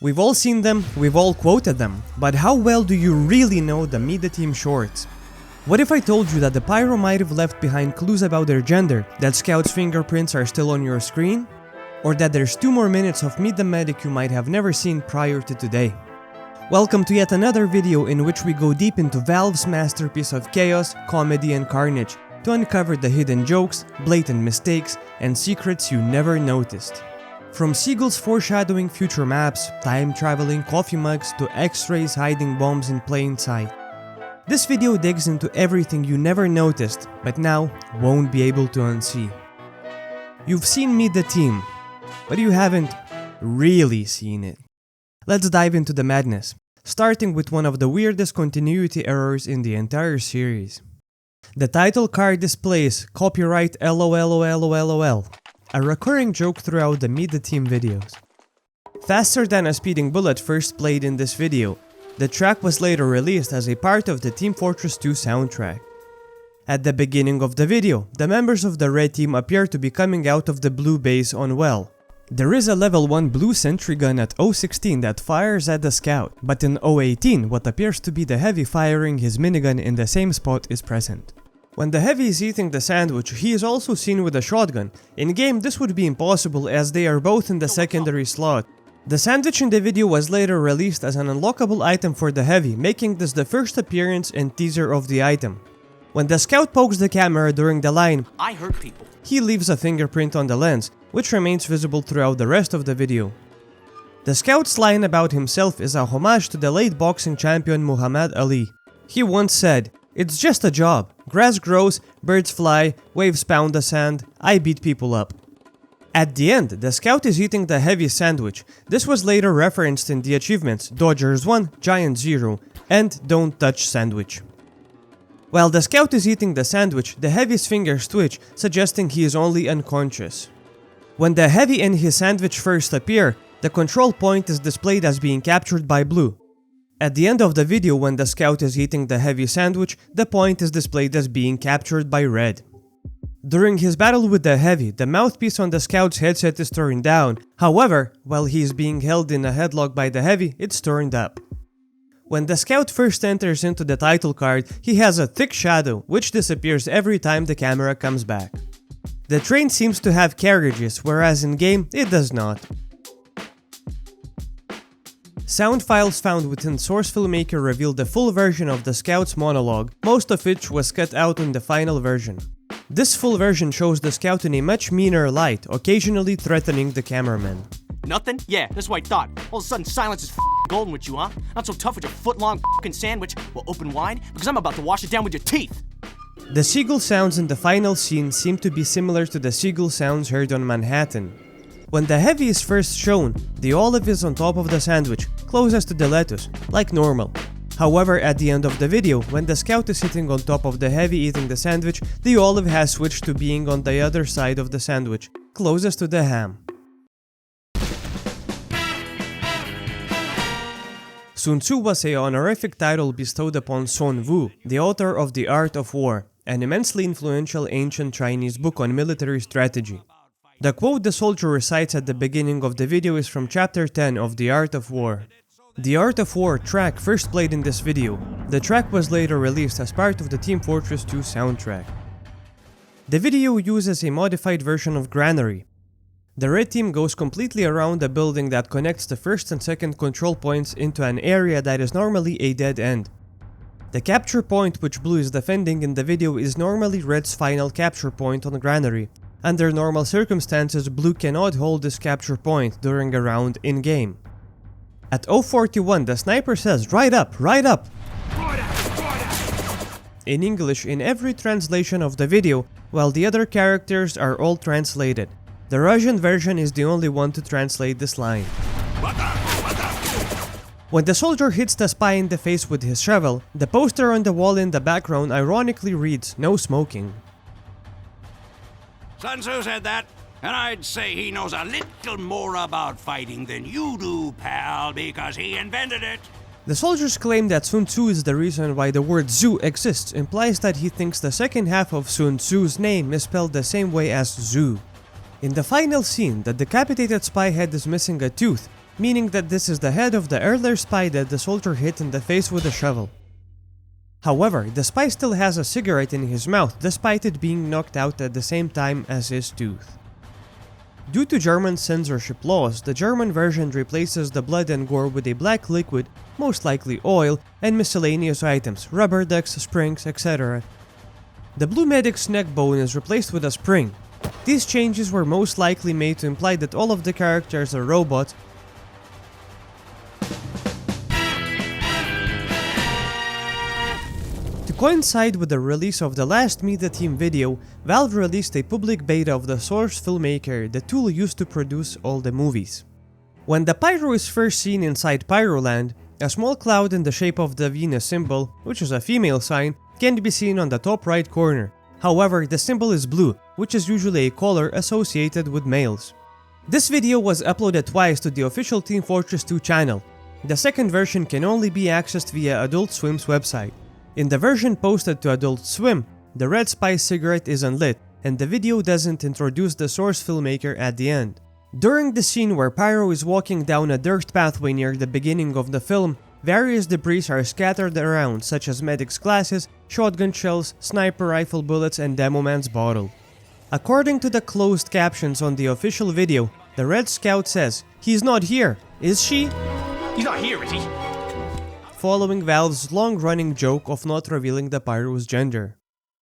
We've all seen them, we've all quoted them, but how well do you really know the Meet the Team shorts? What if I told you that the Pyro might have left behind clues about their gender, that Scout's fingerprints are still on your screen? Or that there's 2 more minutes of Meet the Medic you might have never seen prior to today? Welcome to yet another video in which we go deep into Valve's masterpiece of chaos, comedy and carnage to uncover the hidden jokes, blatant mistakes, and secrets you never noticed. From seagulls foreshadowing future maps, time-traveling coffee mugs, to X-rays hiding bombs in plain sight. This video digs into everything you never noticed, but now won't be able to unsee. You've seen Meet the Team, but you haven't really seen it. Let's dive into the madness, starting with one of the weirdest continuity errors in the entire series. The title card displays copyright LOLOLOLOL, a recurring joke throughout the Meet the Team videos. Faster than a speeding bullet first played in this video, the track was later released as a part of the Team Fortress 2 soundtrack. At the beginning of the video, the members of the red team appear to be coming out of the blue base on well. There is a level 1 blue sentry gun at 016 that fires at the scout, but in 018 what appears to be the heavy firing his minigun in the same spot is present. When the heavy is eating the sandwich, he is also seen with a shotgun. In game this would be impossible as they are both in the secondary slot. The sandwich in the video was later released as an unlockable item for the heavy, making this the first appearance and teaser of the item. When the scout pokes the camera during the line, "I hurt people," he leaves a fingerprint on the lens, which remains visible throughout the rest of the video. The scout's line about himself is a homage to the late boxing champion Muhammad Ali. He once said, "It's just a job. Grass grows, birds fly, waves pound the sand, I beat people up." At the end, the scout is eating the heavy sandwich. This was later referenced in the achievements Dodgers 1, Giant 0, and Don't Touch Sandwich. While the scout is eating the sandwich, the heavy's fingers twitch, suggesting he is only unconscious. When the heavy and his sandwich first appear, the control point is displayed as being captured by blue. At the end of the video, when the scout is eating the heavy sandwich, the point is displayed as being captured by red. During his battle with the heavy, the mouthpiece on the scout's headset is turned down. However, while he is being held in a headlock by the heavy, it's turned up. When the scout first enters into the title card, he has a thick shadow, which disappears every time the camera comes back. The train seems to have carriages, whereas in game, it does not. Sound files found within Source Filmmaker revealed the full version of the scout's monologue, most of which was cut out in the final version. This full version shows the scout in a much meaner light, occasionally threatening the cameraman. Nothing? Yeah, that's what I thought. All of a sudden silence is golden with you, huh? Not so tough with your foot-long sandwich. Well, open wide, because I'm about to wash it down with your teeth! The seagull sounds in the final scene seem to be similar to the seagull sounds heard on Manhattan. When the heavy is first shown, the olive is on top of the sandwich, closest to the lettuce, like normal. However, at the end of the video, when the scout is sitting on top of the heavy eating the sandwich, the olive has switched to being on the other side of the sandwich, closest to the ham. Sun Tzu was a honorific title bestowed upon Sun Wu, the author of The Art of War, an immensely influential ancient Chinese book on military strategy. The quote the soldier recites at the beginning of the video is from chapter 10 of The Art of War. The Art of War track first played in this video. The track was later released as part of the Team Fortress 2 soundtrack. The video uses a modified version of Granary. The red team goes completely around a building that connects the first and second control points into an area that is normally a dead end. The capture point which blue is defending in the video is normally red's final capture point on Granary. Under normal circumstances, blue cannot hold this capture point during a round in-game. At 041, the sniper says, "Right up, right up!" in English in every translation of the video, while the other characters are all translated. The Russian version is the only one to translate this line. When the soldier hits the spy in the face with his shovel, the poster on the wall in the background ironically reads, "No smoking." Sun Tzu said that, and I'd say he knows a little more about fighting than you do, pal, because he invented it. The soldiers claim that Sun Tzu is the reason why the word Zhu exists, implies that he thinks the second half of Sun Tzu's name is spelled the same way as Zhu. In the final scene, the decapitated spy head is missing a tooth, meaning that this is the head of the earlier spy that the soldier hit in the face with a shovel. However, the spy still has a cigarette in his mouth despite it being knocked out at the same time as his tooth. Due to German censorship laws, the German version replaces the blood and gore with a black liquid, most likely oil, and miscellaneous items, rubber ducks, springs, etc. The blue medic's neck bone is replaced with a spring. These changes were most likely made to imply that all of the characters are robots. To coincide with the release of the last Meet the Team video, Valve released a public beta of the Source Filmmaker, the tool used to produce all the movies. When the Pyro is first seen inside Pyroland, a small cloud in the shape of the Venus symbol, which is a female sign, can be seen on the top right corner. However, the symbol is blue, which is usually a color associated with males. This video was uploaded twice to the official Team Fortress 2 channel. The second version can only be accessed via Adult Swim's website. In the version posted to Adult Swim, the red spice cigarette is unlit, and the video doesn't introduce the Source Filmmaker at the end. During the scene where Pyro is walking down a dirt pathway near the beginning of the film, various debris are scattered around, such as medics' glasses, shotgun shells, sniper rifle bullets, and Demoman's bottle. According to the closed captions on the official video, the Red Scout says, "He's not here, is she?" He's not here, is he? Following Valve's long-running joke of not revealing the Pyro's gender.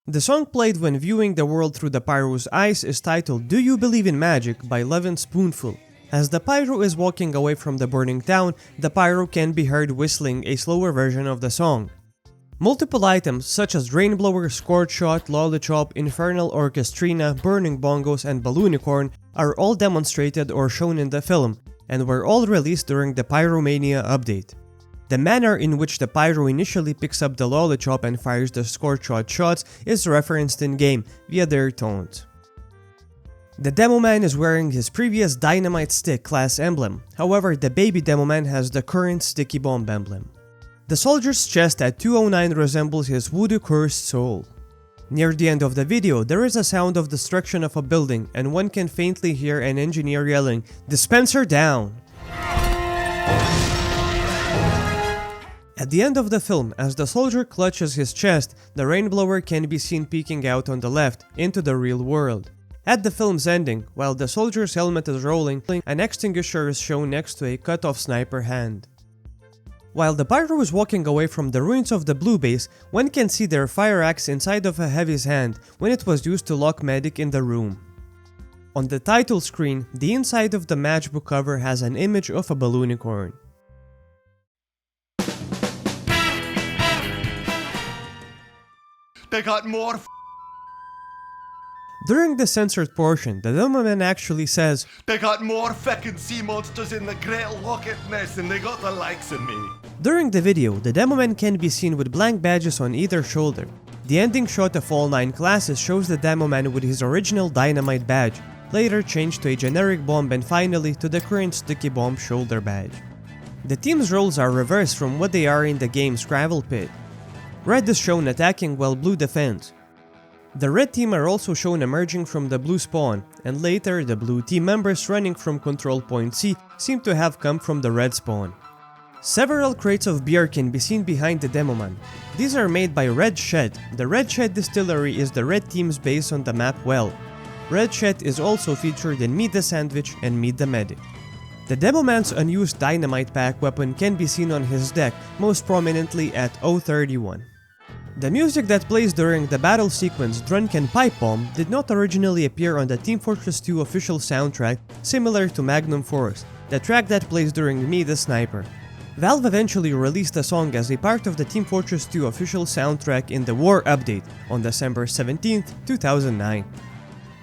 The song played when viewing the world through the Pyro's eyes is titled "Do You Believe in Magic" by Levin Spoonful. As the Pyro is walking away from the burning town, the Pyro can be heard whistling a slower version of the song. Multiple items such as Rainblower, Scorch Shot, Lollipop, Infernal Orchestrina, Burning Bongos, and Balloonicorn are all demonstrated or shown in the film, and were all released during the Pyromania update. The manner in which the Pyro initially picks up the Lollipop and fires the Scorch Shot shots is referenced in-game via their tones. The Demoman is wearing his previous Dynamite Stick class emblem, however the baby Demoman has the current Sticky Bomb emblem. The soldier's chest at 209 resembles his voodoo cursed soul. Near the end of the video, there is a sound of destruction of a building and one can faintly hear an engineer yelling, "Dispenser down!" At the end of the film, as the soldier clutches his chest, the Rainblower can be seen peeking out on the left, into the real world. At the film's ending, while the soldier's helmet is rolling, an extinguisher is shown next to a cut-off sniper hand. While the Pyro is walking away from the ruins of the blue base, one can see their fire axe inside of a Heavy's hand when it was used to lock Medic in the room. On the title screen, the inside of the matchbook cover has an image of a Balloonicorn. They got more During the censored portion, the Demoman actually says, They got more feckin' sea monsters in the Great Loch Ness and they got the likes of me. During the video, the Demoman can be seen with blank badges on either shoulder. The ending shot of all 9 classes shows the Demoman with his original Dynamite badge, later changed to a generic bomb and finally to the current Sticky Bomb shoulder badge. The team's roles are reversed from what they are in the game's gravel pit. Red is shown attacking while blue defends. The red team are also shown emerging from the blue spawn, and later the blue team members running from Control Point C seem to have come from the red spawn. Several crates of beer can be seen behind the Demoman. These are made by Red Shed. The Red Shed distillery is the red team's base on the map Well. Red Shed is also featured in Meet the Sandwich and Meet the Medic. The Demoman's unused dynamite pack weapon can be seen on his deck, most prominently at 031. The music that plays during the battle sequence Drunken Pipe Bomb did not originally appear on the Team Fortress 2 official soundtrack, similar to Magnum Force, the track that plays during Meet the Sniper. Valve eventually released the song as a part of the Team Fortress 2 official soundtrack in the War update on December 17, 2009.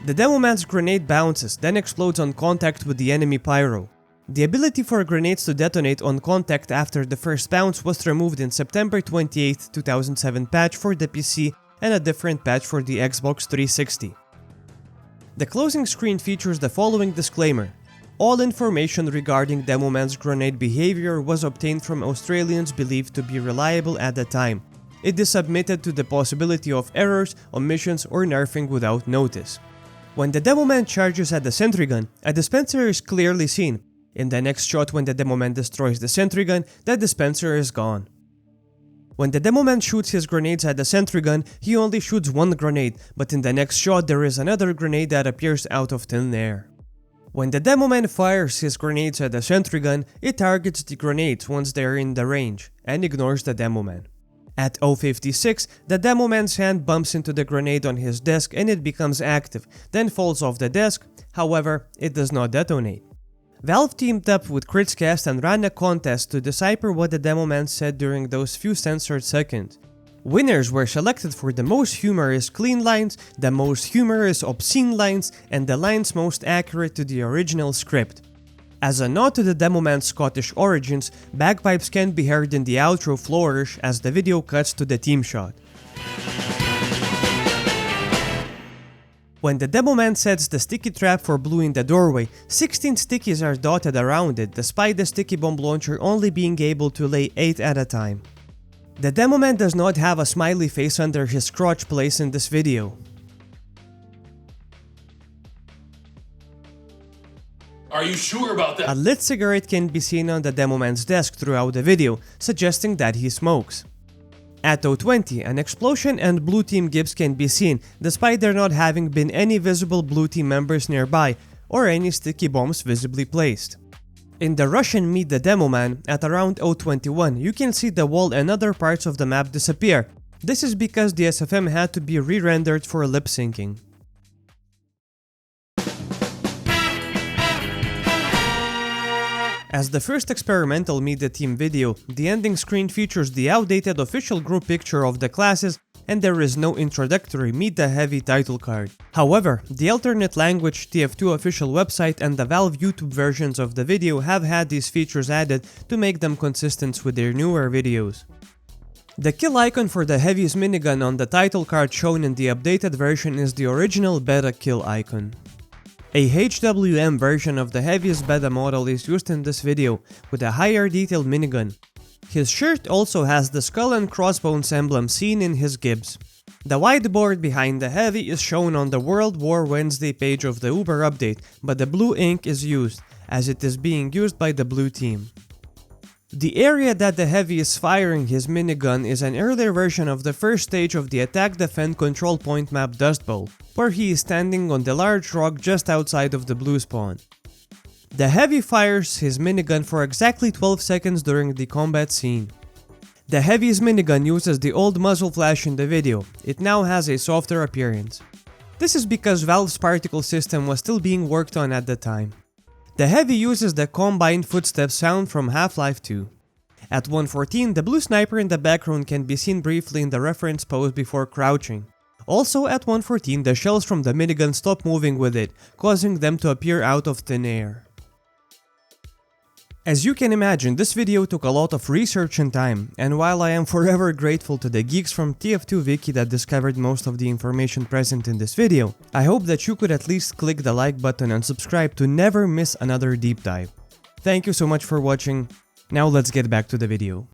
The Demoman's grenade bounces, then explodes on contact with the enemy Pyro. The ability for grenades to detonate on contact after the first bounce was removed in September 28, 2007 patch for the PC and a different patch for the Xbox 360. The closing screen features the following disclaimer. All information regarding Demoman's grenade behavior was obtained from Australians believed to be reliable at the time. It is submitted to the possibility of errors, omissions, or nerfing without notice. When the Demoman charges at the sentry gun, a dispenser is clearly seen. In the next shot, when the Demoman destroys the sentry gun, the dispenser is gone. When the Demoman shoots his grenades at the sentry gun, he only shoots one grenade, but in the next shot there is another grenade that appears out of thin air. When the Demoman fires his grenades at the sentry gun, it targets the grenades once they are in the range, and ignores the Demoman. At 0:56, the Demoman's hand bumps into the grenade on his desk and it becomes active, then falls off the desk, however, it does not detonate. Valve teamed up with Critscast and ran a contest to decipher what the Demoman said during those few censored seconds. Winners were selected for the most humorous clean lines, the most humorous obscene lines, and the lines most accurate to the original script. As a nod to the Demoman's Scottish origins, bagpipes can be heard in the outro flourish as the video cuts to the team shot. When the Demoman sets the sticky trap for Blue in the doorway, 16 stickies are dotted around it, despite the sticky bomb launcher only being able to lay 8 at a time. The Demoman does not have a smiley face under his crotch place in this video. Are you sure about that? A lit cigarette can be seen on the Demoman's desk throughout the video, suggesting that he smokes. At 0:20, an explosion and Blue Team Gibbs can be seen, despite there not having been any visible Blue Team members nearby, or any sticky bombs visibly placed. In the Russian Meet the Demoman, at around 0:21, you can see the wall and other parts of the map disappear. This is because the SFM had to be re-rendered for lip syncing. As the first experimental Meet the Team video, the ending screen features the outdated official group picture of the classes, and there is no introductory Meet the Heavy title card. However, the alternate language TF2 official website and the Valve YouTube versions of the video have had these features added to make them consistent with their newer videos. The kill icon for the Heavy's minigun on the title card shown in the updated version is the original beta kill icon. A HWM version of the Heavy's beta model is used in this video, with a higher detailed minigun. His shirt also has the skull and crossbones emblem seen in his Gibbs. The whiteboard behind the Heavy is shown on the World War Wednesday page of the Uber update, but the blue ink is used, as it is being used by the blue team. The area that the Heavy is firing his minigun is an earlier version of the first stage of the Attack Defend Control Point map Dust Bowl, where he is standing on the large rock just outside of the blue spawn. The Heavy fires his minigun for exactly 12 seconds during the combat scene. The Heavy's minigun uses the old muzzle flash in the video, it now has a softer appearance. This is because Valve's particle system was still being worked on at the time. The Heavy uses the combined footsteps sound from Half-Life 2. At 1:14, the blue sniper in the background can be seen briefly in the reference pose before crouching. Also at 1:14, the shells from the minigun stop moving with it, causing them to appear out of thin air. As you can imagine, this video took a lot of research and time, and while I am forever grateful to the geeks from TF2 Wiki that discovered most of the information present in this video, I hope that you could at least click the like button and subscribe to never miss another deep dive. Thank you so much for watching, now let's get back to the video.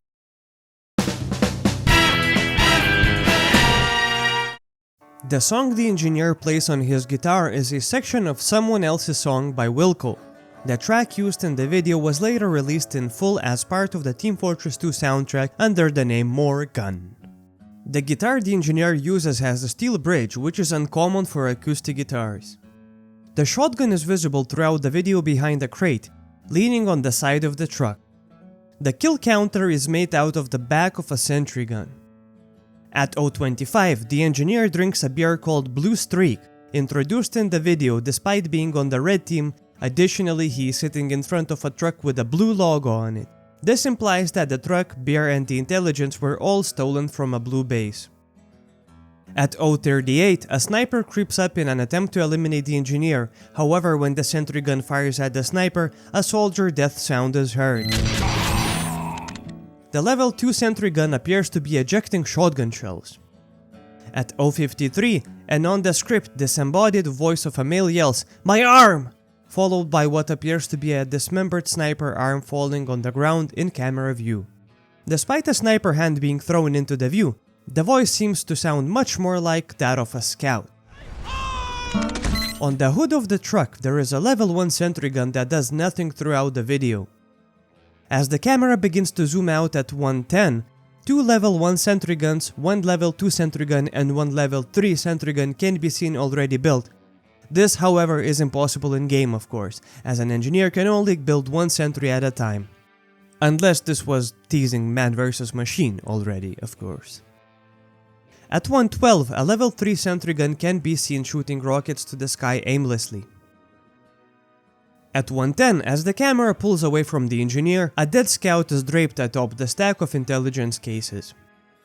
The song the engineer plays on his guitar is a section of someone else's song by Wilco. The track used in the video was later released in full as part of the Team Fortress 2 soundtrack under the name More Gun. The guitar the engineer uses has a steel bridge, which is uncommon for acoustic guitars. The shotgun is visible throughout the video behind a crate, leaning on the side of the truck. The kill counter is made out of the back of a sentry gun. At 0:25, the engineer drinks a beer called Blue Streak, introduced in the video despite being on the red team. Additionally, he is sitting in front of a truck with a blue logo on it. This implies that the truck, beer and the intelligence were all stolen from a blue base. At 0:38, a sniper creeps up in an attempt to eliminate the engineer, however when the sentry gun fires at the sniper, a soldier death sound is heard. The level 2 sentry gun appears to be ejecting shotgun shells. At 0:53, and on the script, disembodied voice of a male yells, "My arm!" followed by what appears to be a dismembered sniper arm falling on the ground in camera view. Despite a sniper hand being thrown into the view, the voice seems to sound much more like that of a scout. On the hood of the truck, there is a level 1 sentry gun that does nothing throughout the video. As the camera begins to zoom out at 110, 2 level 1 sentry guns, 1 level 2 sentry gun and 1 level 3 sentry gun can be seen already built. This, however, is impossible in game, of course, as an engineer can only build 1 sentry at a time. Unless this was teasing man vs machine already, of course. At 112, a level 3 sentry gun can be seen shooting rockets to the sky aimlessly. At 110, as the camera pulls away from the engineer, a dead scout is draped atop the stack of intelligence cases.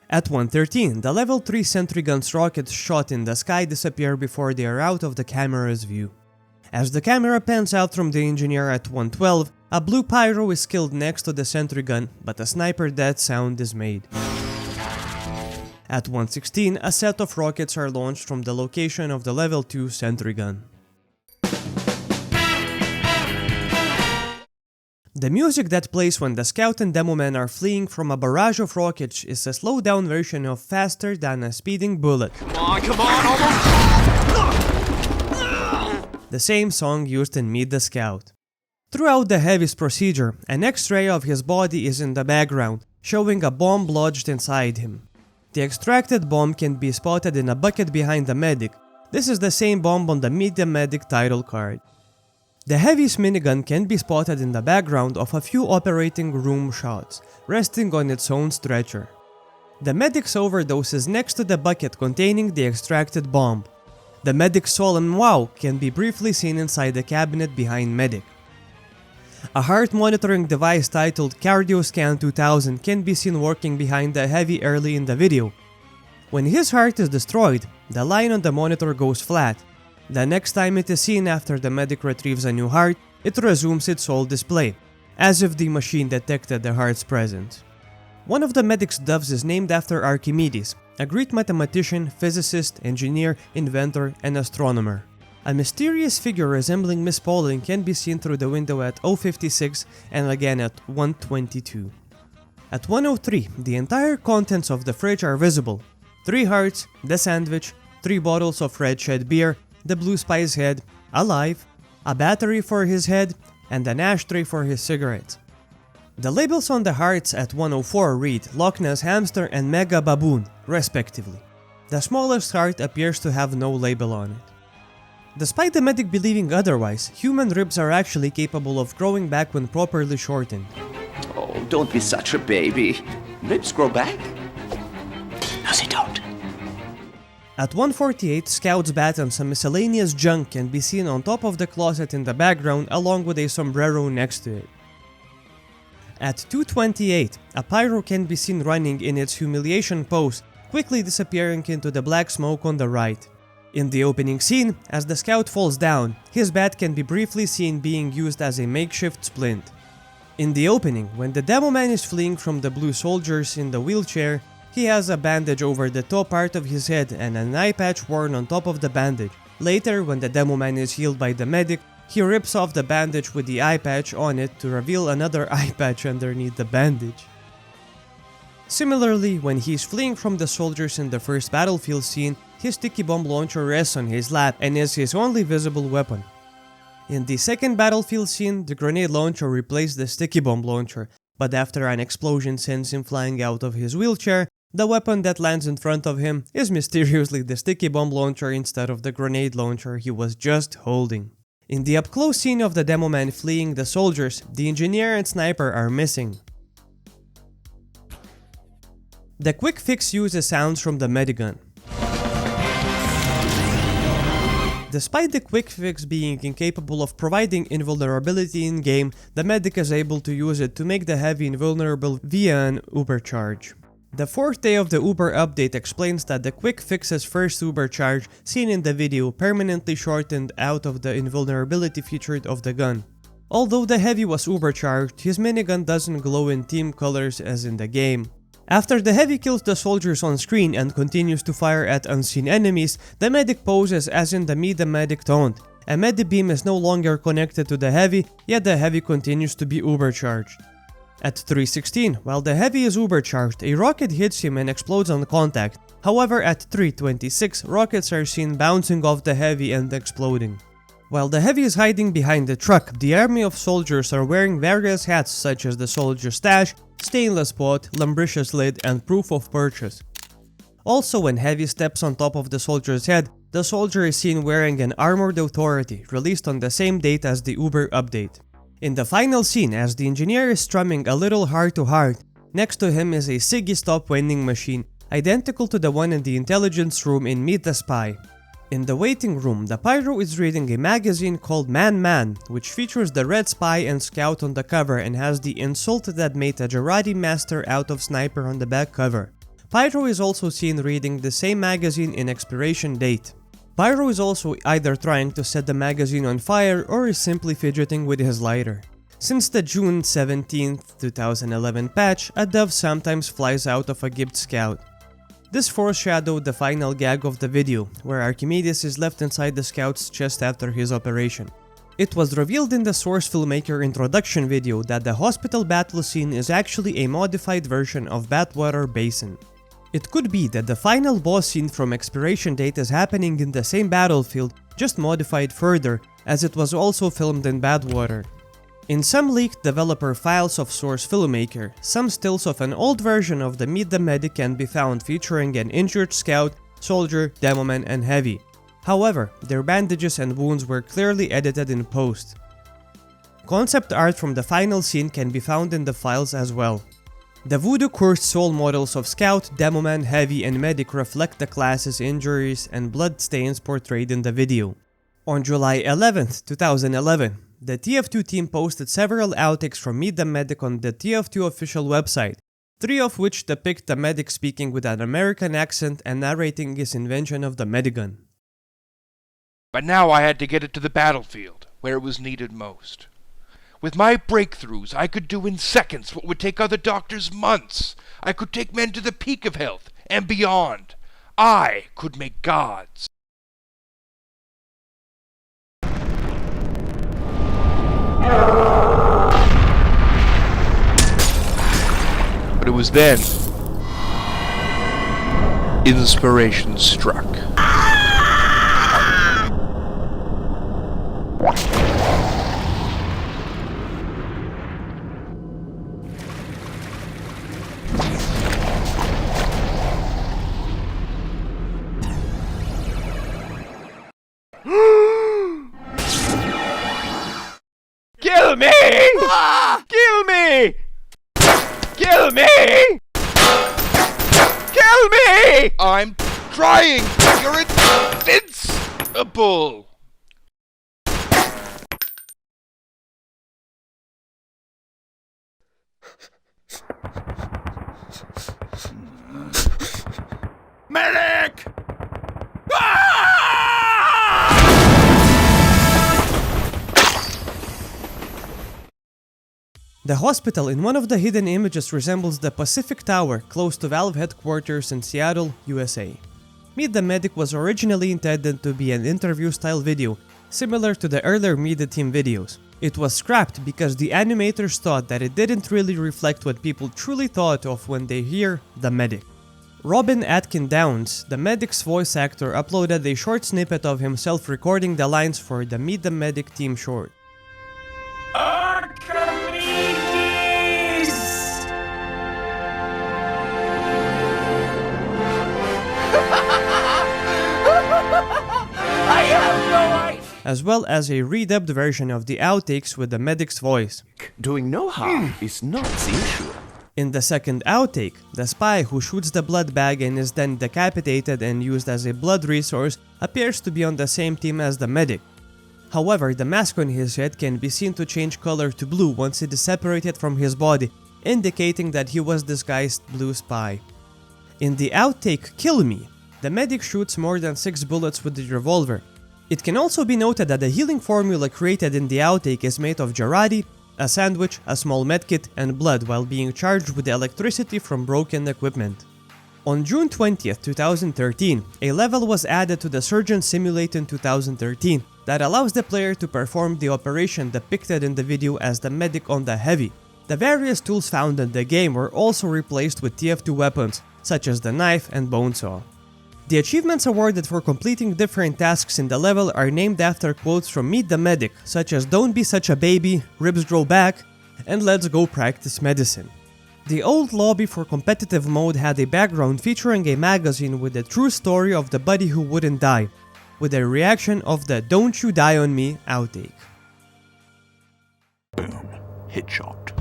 At 113, the level 3 sentry gun's rockets shot in the sky disappear before they are out of the camera's view. As the camera pans out from the engineer at 112, a blue Pyro is killed next to the sentry gun, but a sniper death sound is made. At 116, a set of rockets are launched from the location of the level 2 sentry gun. The music that plays when the scout and Demoman are fleeing from a barrage of rockets is a slowed down version of Faster Than a Speeding Bullet. Come on, almost! The same song used in Meet the Scout. Throughout the Heavy's procedure, an X-ray of his body is in the background, showing a bomb lodged inside him. The extracted bomb can be spotted in a bucket behind the medic. This is the same bomb on the Meet the Medic title card. The Heavy's minigun can be spotted in the background of a few operating room shots, resting on its own stretcher. The medic's overdose is next to the bucket containing the extracted bomb. The medic's solemn wow can be briefly seen inside the cabinet behind medic. A heart monitoring device titled CardioScan 2000 can be seen working behind the Heavy early in the video. When his heart is destroyed, the line on the monitor goes flat. The next time it is seen after the medic retrieves a new heart, it resumes its old display, as if the machine detected the heart's presence. One of the medic's doves is named after Archimedes, a Greek mathematician, physicist, engineer, inventor, and astronomer. A mysterious figure resembling Miss Pauling can be seen through the window at 056 and again at 122. At 103, the entire contents of the fridge are visible. 3 hearts, the sandwich, 3 bottles of red shed beer, the blue spice head, alive, a battery for his head, and an ashtray for his cigarettes. The labels on the hearts at 104 read Loch Ness Hamster and Mega Baboon, respectively. The smallest heart appears to have no label on it. Despite the medic believing otherwise, human ribs are actually capable of growing back when properly shortened. Oh, don't be such a baby. Ribs grow back? No, they don't. At 148, Scout's bat and some miscellaneous junk can be seen on top of the closet in the background along with a sombrero next to it. At 228, a Pyro can be seen running in its humiliation pose, quickly disappearing into the black smoke on the right. In the opening scene, as the Scout falls down, his bat can be briefly seen being used as a makeshift splint. In the opening, when the Demoman is fleeing from the blue soldiers in the wheelchair, he has a bandage over the top part of his head and an eye patch worn on top of the bandage. Later, when the Demoman is healed by the medic, he rips off the bandage with the eye patch on it to reveal another eye patch underneath the bandage. Similarly, when he's fleeing from the soldiers in the first battlefield scene, his sticky bomb launcher rests on his lap and is his only visible weapon. In the second battlefield scene, the grenade launcher replaced the sticky bomb launcher, but after an explosion sends him flying out of his wheelchair, the weapon that lands in front of him is mysteriously the sticky bomb launcher instead of the grenade launcher he was just holding. In the up-close scene of the Demoman fleeing the soldiers, the engineer and sniper are missing. The quick fix uses sounds from the medigun. Despite the quick fix being incapable of providing invulnerability in-game, the medic is able to use it to make the Heavy invulnerable via an Uber charge. The 4th day of the Uber update explains that the quick fix's first Uber charge, seen in the video, permanently shortened out of the invulnerability feature of the gun. Although the Heavy was Uber charged, his minigun doesn't glow in team colors as in the game. After the Heavy kills the soldiers on screen and continues to fire at unseen enemies, the medic poses as in the Meet the Medic taunt. A medibeam is no longer connected to the Heavy, yet the Heavy continues to be Uber charged. At 3:16, while the Heavy is ubercharged, a rocket hits him and explodes on contact. However, at 3:26, rockets are seen bouncing off the Heavy and exploding. While the Heavy is hiding behind the truck, the army of soldiers are wearing various hats such as the Soldier Stash, Stainless Pot, Lumbricious Lid, and Proof of Purchase. Also, when Heavy steps on top of the soldier's head, the soldier is seen wearing an Armored Authority, released on the same date as the Uber update. In the final scene, as the engineer is strumming a little heart to heart, next to him is a Siggy stop vending machine, identical to the one in the intelligence room in Meet the Spy. In the waiting room, the Pyro is reading a magazine called Man, which features the Red Spy and Scout on the cover and has the insult that made a Jaradi Master out of Sniper on the back cover. Pyro is also seen reading the same magazine in expiration date. Pyro is also either trying to set the magazine on fire or is simply fidgeting with his lighter. Since the June 17, 2011 patch, a dove sometimes flies out of a gibbed Scout. This foreshadowed the final gag of the video, where Archimedes is left inside the Scout's chest after his operation. It was revealed in the Source Filmmaker introduction video that the hospital battle scene is actually a modified version of Badwater Basin. It could be that the final boss scene from expiration date is happening in the same battlefield, just modified further, as it was also filmed in Badwater. In some leaked developer files of Source Filmmaker, some stills of an old version of the Meet the Medic can be found featuring an injured Scout, Soldier, Demoman, and Heavy. However, their bandages and wounds were clearly edited in post. Concept art from the final scene can be found in the files as well. The voodoo-cursed soul models of Scout, Demoman, Heavy, and Medic reflect the class's injuries and blood stains portrayed in the video. On July 11, 2011, the TF2 team posted several outtakes from Meet the Medic on the TF2 official website, 3 of which depict the medic speaking with an American accent and narrating his invention of the Medigun. But now I had to get it to the battlefield, where it was needed most. With my breakthroughs, I could do in seconds what would take other doctors months. I could take men to the peak of health and beyond. I could make gods. But it was then inspiration struck. Kill me! Kill me! Kill me! Kill me! I'm trying! You're invincible! Medic! The hospital in one of the hidden images resembles the Pacific Tower close to Valve headquarters in Seattle, USA. Meet the Medic was originally intended to be an interview-style video, similar to the earlier Meet the Team videos. It was scrapped because the animators thought that it didn't really reflect what people truly thought of when they hear the Medic. Robin Atkin Downs, the Medic's voice actor, uploaded a short snippet of himself recording the lines for the Meet the Medic team short. As well as a redubbed version of the outtakes with the Medic's voice. Doing no harm is not the issue. In the second outtake, the spy who shoots the blood bag and is then decapitated and used as a blood resource appears to be on the same team as the Medic. However, the mask on his head can be seen to change color to blue once it is separated from his body, indicating that he was disguised blue spy. In the outtake Kill Me, the Medic shoots more than 6 bullets with the revolver. It can also be noted that the healing formula created in the outtake is made of Jaradi, a sandwich, a small medkit, and blood while being charged with electricity from broken equipment. On June 20th, 2013, a level was added to the Surgeon Simulate in 2013 that allows the player to perform the operation depicted in the video as the Medic on the Heavy. The various tools found in the game were also replaced with TF2 weapons, such as the knife and bone saw. The achievements awarded for completing different tasks in the level are named after quotes from Meet the Medic, such as "Don't be such a baby," "Ribs grow back," and "Let's go practice medicine." The old lobby for competitive mode had a background featuring a magazine with the true story of the buddy who wouldn't die, with a reaction of the "Don't you die on me" outtake. Boom. Headshot.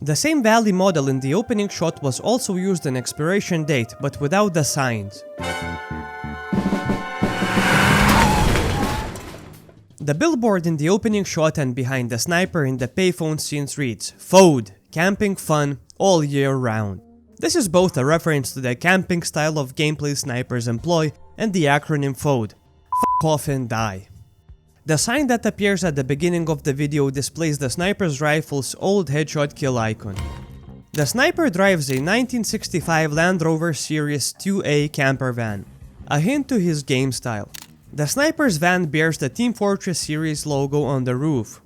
The same valley model in the opening shot was also used in expiration date, but without the signs. The billboard in the opening shot and behind the sniper in the payphone scenes reads, "FOD, camping fun all year round." This is both a reference to the camping style of gameplay snipers employ and the acronym FOD, F off and die. The sign that appears at the beginning of the video displays the sniper's rifle's old headshot kill icon. The sniper drives a 1965 Land Rover Series 2A camper van, a hint to his game style. The sniper's van bears the Team Fortress series logo on the roof.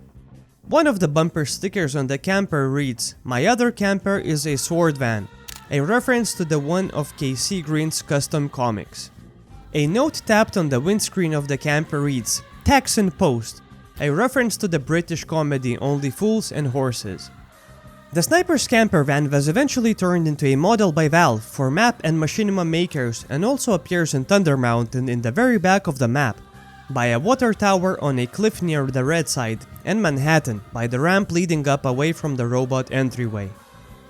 One of the bumper stickers on the camper reads, "My other camper is a sword van," a reference to the one of KC Green's custom comics. A note tapped on the windscreen of the camper reads, "Texan Post," a reference to the British comedy Only Fools and Horses. The sniper's camper van was eventually turned into a model by Valve for map and machinima makers and also appears in Thunder Mountain in the very back of the map, by a water tower on a cliff near the red side, and Manhattan by the ramp leading up away from the robot entryway.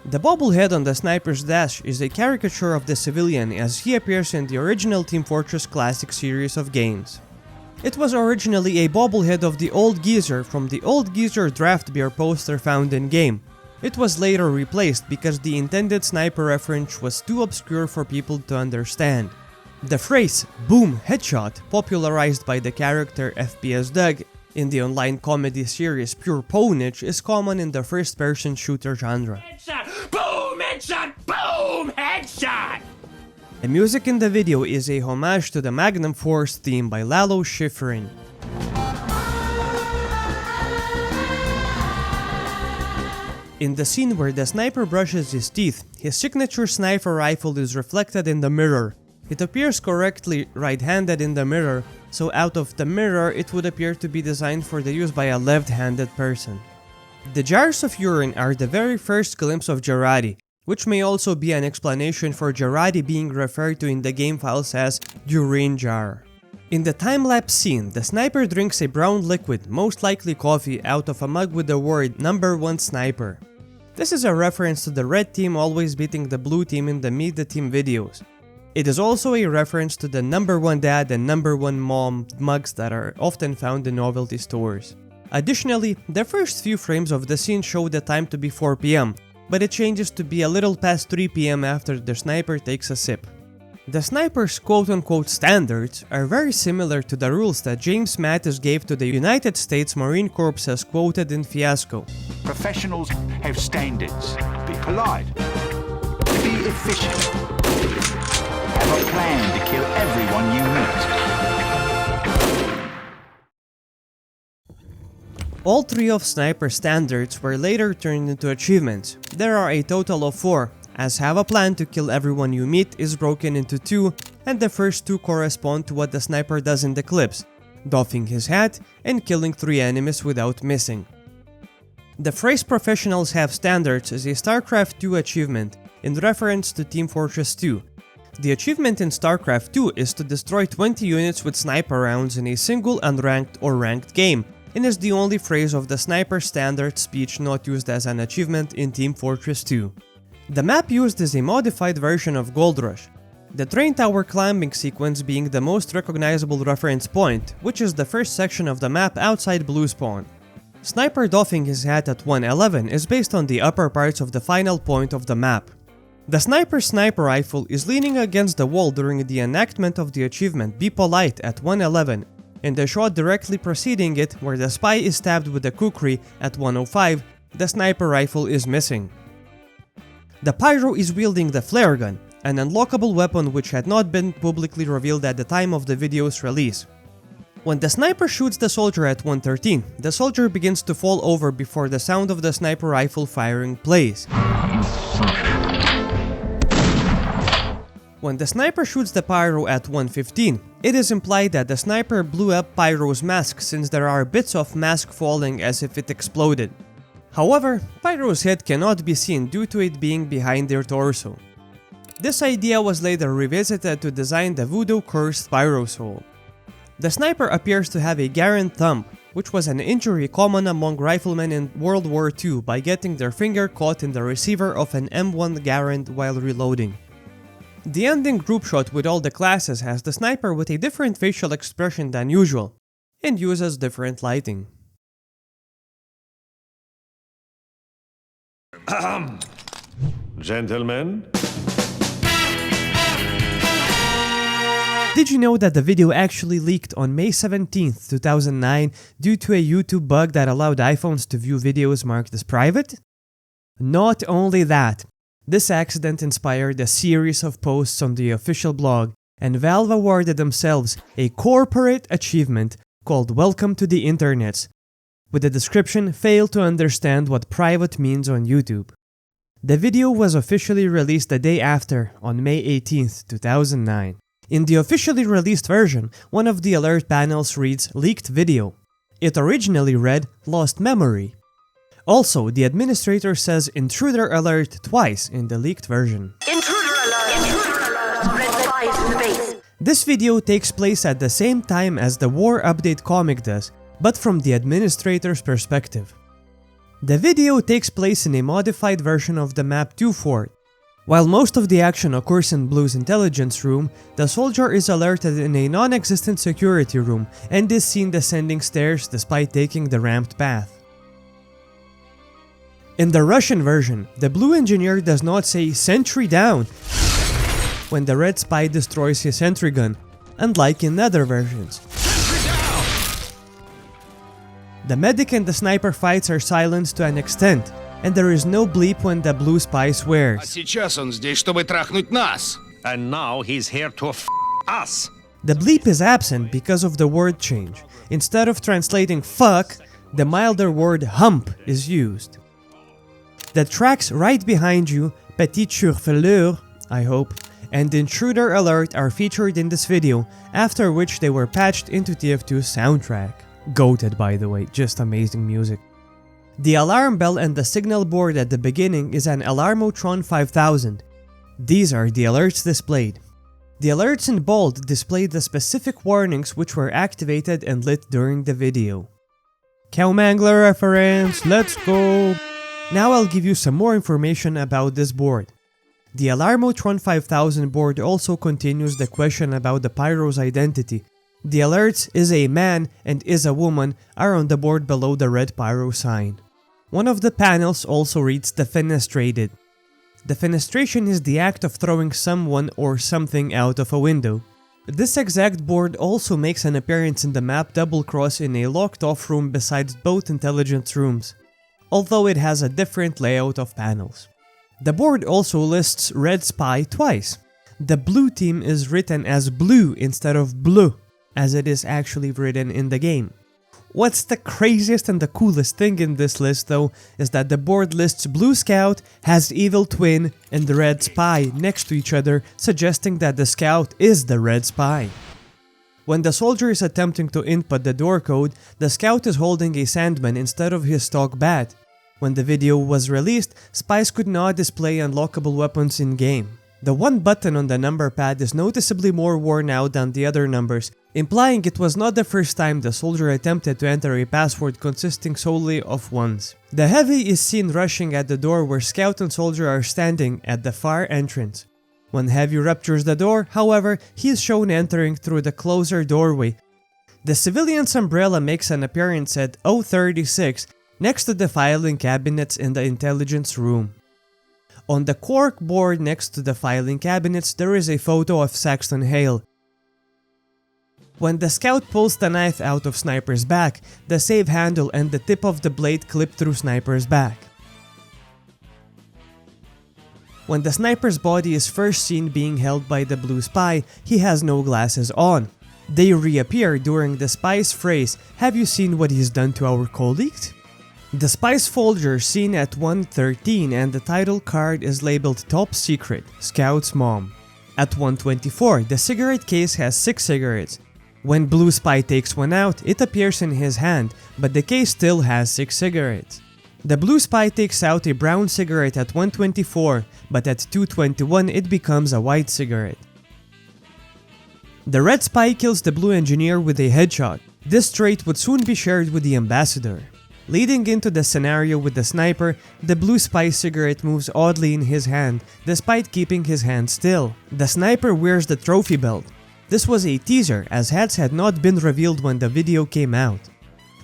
The bobblehead on the sniper's dash is a caricature of the civilian as he appears in the original Team Fortress Classic series of games. It was originally a bobblehead of the Old Geezer from the Old Geezer draft beer poster found in-game. It was later replaced because the intended sniper reference was too obscure for people to understand. The phrase "boom headshot," popularized by the character FPS Doug in the online comedy series Pure Ponage, is common in the first-person shooter genre. Headshot! Boom! Headshot! Boom! Headshot! The music in the video is a homage to the Magnum Force theme by Lalo Schifrin. In the scene where the sniper brushes his teeth, his signature sniper rifle is reflected in the mirror. It appears correctly right-handed in the mirror, so out of the mirror it would appear to be designed for the use by a left-handed person. The jars of urine are the very first glimpse of Jarati, which may also be an explanation for Jarati being referred to in the game files as urine jar. In the time-lapse scene, the sniper drinks a brown liquid, most likely coffee, out of a mug with the word #1 Sniper. This is a reference to the red team always beating the blue team in the Meet the Team videos. It is also a reference to the #1 Dad and #1 Mom mugs that are often found in novelty stores. Additionally, the first few frames of the scene show the time to be 4 PM, but it changes to be a little past 3 PM after the sniper takes a sip. The sniper's quote-unquote standards are very similar to the rules that James Mattis gave to the United States Marine Corps as quoted in Fiasco. Professionals have standards. Be polite. Be efficient. Have a plan to kill everyone you meet. All 3 of Sniper's standards were later turned into achievements. There are a total of 4, as have a plan to kill everyone you meet is broken into 2, and the first 2 correspond to what the sniper does in the clips, doffing his hat and killing 3 enemies without missing. The phrase "professionals have standards" is a StarCraft 2 achievement in reference to Team Fortress 2. The achievement in StarCraft 2 is to destroy 20 units with sniper rounds in a single unranked or ranked game, and is the only phrase of the sniper standard speech not used as an achievement in Team Fortress 2. The map used is a modified version of Gold Rush, the train tower climbing sequence being the most recognizable reference point, which is the first section of the map outside Blue Spawn. Sniper doffing his hat at 111 is based on the upper parts of the final point of the map. The sniper's sniper rifle is leaning against the wall during the enactment of the achievement Be Polite at 111, in the shot directly preceding it where the spy is stabbed with a kukri at 105, the sniper rifle is missing. The Pyro is wielding the flare gun, an unlockable weapon which had not been publicly revealed at the time of the video's release. When the sniper shoots the soldier at 113, the soldier begins to fall over before the sound of the sniper rifle firing plays. When the sniper shoots the Pyro at 115, it is implied that the sniper blew up Pyro's mask since there are bits of mask falling as if it exploded. However, Pyro's head cannot be seen due to it being behind their torso. This idea was later revisited to design the voodoo-cursed Pyro soul. The sniper appears to have a Garand thumb, which was an injury common among riflemen in World War II by getting their finger caught in the receiver of an M1 Garand while reloading. The ending group shot with all the classes has the sniper with a different facial expression than usual, and uses different lighting. Gentlemen? Did you know that the video actually leaked on May 17, 2009 due to a YouTube bug that allowed iPhones to view videos marked as private? Not only that, this accident inspired a series of posts on the official blog, and Valve awarded themselves a corporate achievement called Welcome to the Internets, with the description "Fail to understand what private means on YouTube." The video was officially released the day after, on May 18, 2009. In the officially released version, one of the alert panels reads "Leaked Video." It originally read "Lost Memory." Also, the administrator says "Intruder Alert" twice in the leaked version. Intruder alert! Intruder alert! Red spies in the base. This video takes place at the same time as the War Update comic does, but from the administrator's perspective. The video takes place in a modified version of the map 2 Fort. While most of the action occurs in Blue's intelligence room, the soldier is alerted in a non-existent security room and is seen descending stairs despite taking the ramped path. In the Russian version, the Blue engineer does not say "Sentry down" when the Red spy destroys his sentry gun, unlike in other versions. The medic and the sniper fights are silenced to an extent, and there is no bleep when the Blue spy swears. Сейчас он здесь, чтобы трахнуть нас. And now he's here to us. The bleep is absent because of the word change. Instead of translating "fuck", the milder word "hump" is used. The tracks right behind you, Petit Surfeleur, I hope, and Intruder Alert are featured in this video, after which they were patched into TF2's soundtrack. Goated, by the way, just amazing music. The alarm bell and the signal board at the beginning is an Alarmotron 5000. These are the alerts displayed. The alerts in bold display the specific warnings which were activated and lit during the video. Cowmangler reference, let's go! Now I'll give you some more information about this board. The Alarmotron 5000 board also continues the question about the Pyro's identity. The alerts "is a man" and "is a woman" are on the board below the red Pyro sign. One of the panels also reads "defenestrated." Defenestration is the act of throwing someone or something out of a window. This exact board also makes an appearance in the map Double Cross in a locked off room besides both intelligence rooms, although it has a different layout of panels. The board also lists Red Spy twice. The Blue team is written as Blue instead of Bleu, as it is actually written in the game. What's the craziest and the coolest thing in this list though is that the board lists Blue Scout, has Evil Twin, and the Red Spy next to each other, suggesting that the Scout is the Red Spy. When the soldier is attempting to input the door code, the Scout is holding a Sandman instead of his stock bat. When the video was released, spies could not display unlockable weapons in-game. The one button on the number pad is noticeably more worn out than the other numbers, implying it was not the first time the soldier attempted to enter a password consisting solely of ones. The Heavy is seen rushing at the door where Scout and Soldier are standing at the far entrance. When Heavy ruptures the door, however, he is shown entering through the closer doorway. The civilian's umbrella makes an appearance at 036 next to the filing cabinets in the intelligence room. On the cork board next to the filing cabinets, there is a photo of Saxton Hale. When the Scout pulls the knife out of Sniper's back, the save handle and the tip of the blade clip through Sniper's back. When the Sniper's body is first seen being held by the Blue Spy, he has no glasses on. They reappear during the spy's phrase, "Have you seen what he's done to our colleagues?" The spy's folder seen at 113 and the title card is labeled Top Secret, Scout's Mom. At 124, the cigarette case has 6 cigarettes. When Blue Spy takes one out, it appears in his hand, but the case still has 6 cigarettes. The Blue Spy takes out a brown cigarette at 124, but at 221 it becomes a white cigarette. The Red Spy kills the Blue Engineer with a headshot. This trait would soon be shared with the Ambassador. Leading into the scenario with the sniper, the Blue Spy's cigarette moves oddly in his hand, despite keeping his hand still. The sniper wears the trophy belt. This was a teaser, as hats had not been revealed when the video came out.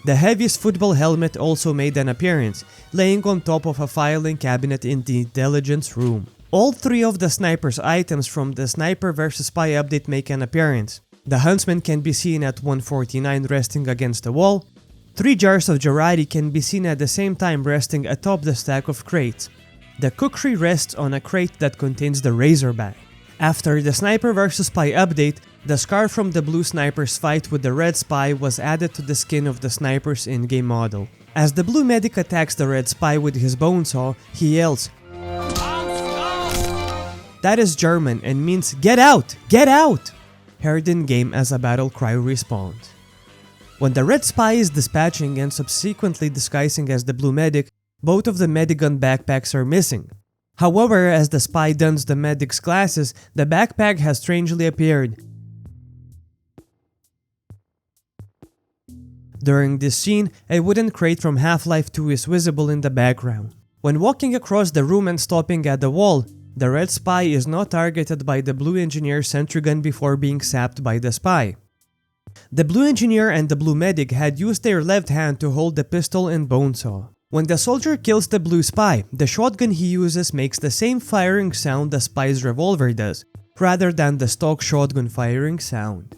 The heaviest football helmet also made an appearance, laying on top of a filing cabinet in the intelligence room. All 3 of the sniper's items from the Sniper vs Spy update make an appearance. The Huntsman can be seen at 149 resting against the wall. 3 jars of Jarati can be seen at the same time resting atop the stack of crates. The Kukri rests on a crate that contains the Razorback. After the Sniper vs Spy update, the scar from the Blue Sniper's fight with the Red Spy was added to the skin of the Sniper's in-game model. As the Blue Medic attacks the Red Spy with his bone saw, he yells, that is German and means "Get out! Get out!" heard in-game as a battle cry respawns. When the Red Spy is dispatching and subsequently disguising as the Blue Medic, both of the Medigun backpacks are missing. However, as the Spy dons the Medic's glasses, the backpack has strangely appeared. During this scene, a wooden crate from Half-Life 2 is visible in the background. When walking across the room and stopping at the wall, the Red Spy is not targeted by the Blue Engineer's sentry gun before being sapped by the Spy. The Blue Engineer and the Blue Medic had used their left hand to hold the pistol and bone saw. When the soldier kills the Blue Spy, the shotgun he uses makes the same firing sound the Spy's revolver does, rather than the stock shotgun firing sound.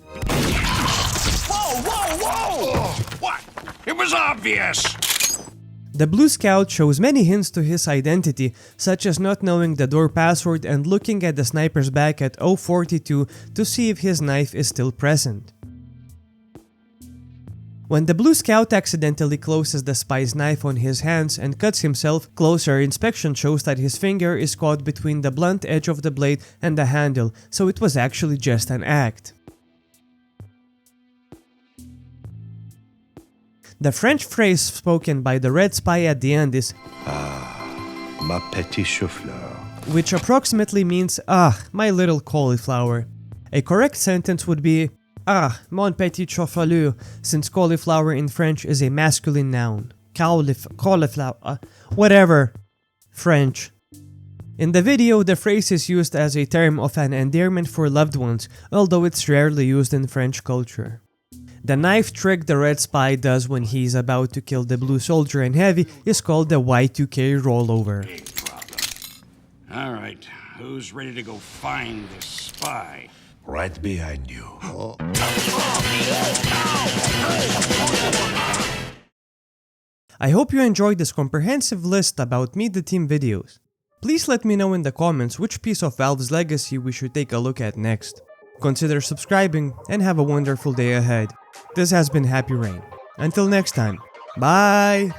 Whoa, whoa, whoa! What? It was obvious! The Blue Scout shows many hints to his identity, such as not knowing the door password and looking at the sniper's back at 042 to see if his knife is still present. When the Blue Scout accidentally closes the Spy's knife on his hands and cuts himself, closer inspection shows that his finger is caught between the blunt edge of the blade and the handle, so it was actually just an act. The French phrase spoken by the Red Spy at the end is "Ah, ma petite chou-fleur," which approximately means "Ah, my little cauliflower." A correct sentence would be "Ah, mon petit chou-fleur," since cauliflower in French is a masculine noun. Cauliflower, whatever. French. In the video, the phrase is used as a term of an endearment for loved ones, although it's rarely used in French culture. The knife trick the Red Spy does when he's about to kill the Blue Soldier in Heavy is called the Y2K rollover. Alright, who's ready to go find the Spy? Right behind you. I hope you enjoyed this comprehensive list about Meet the Team videos. Please let me know in the comments which piece of Valve's legacy we should take a look at next. Consider subscribing and have a wonderful day ahead. This has been Happyrain. Until next time, bye!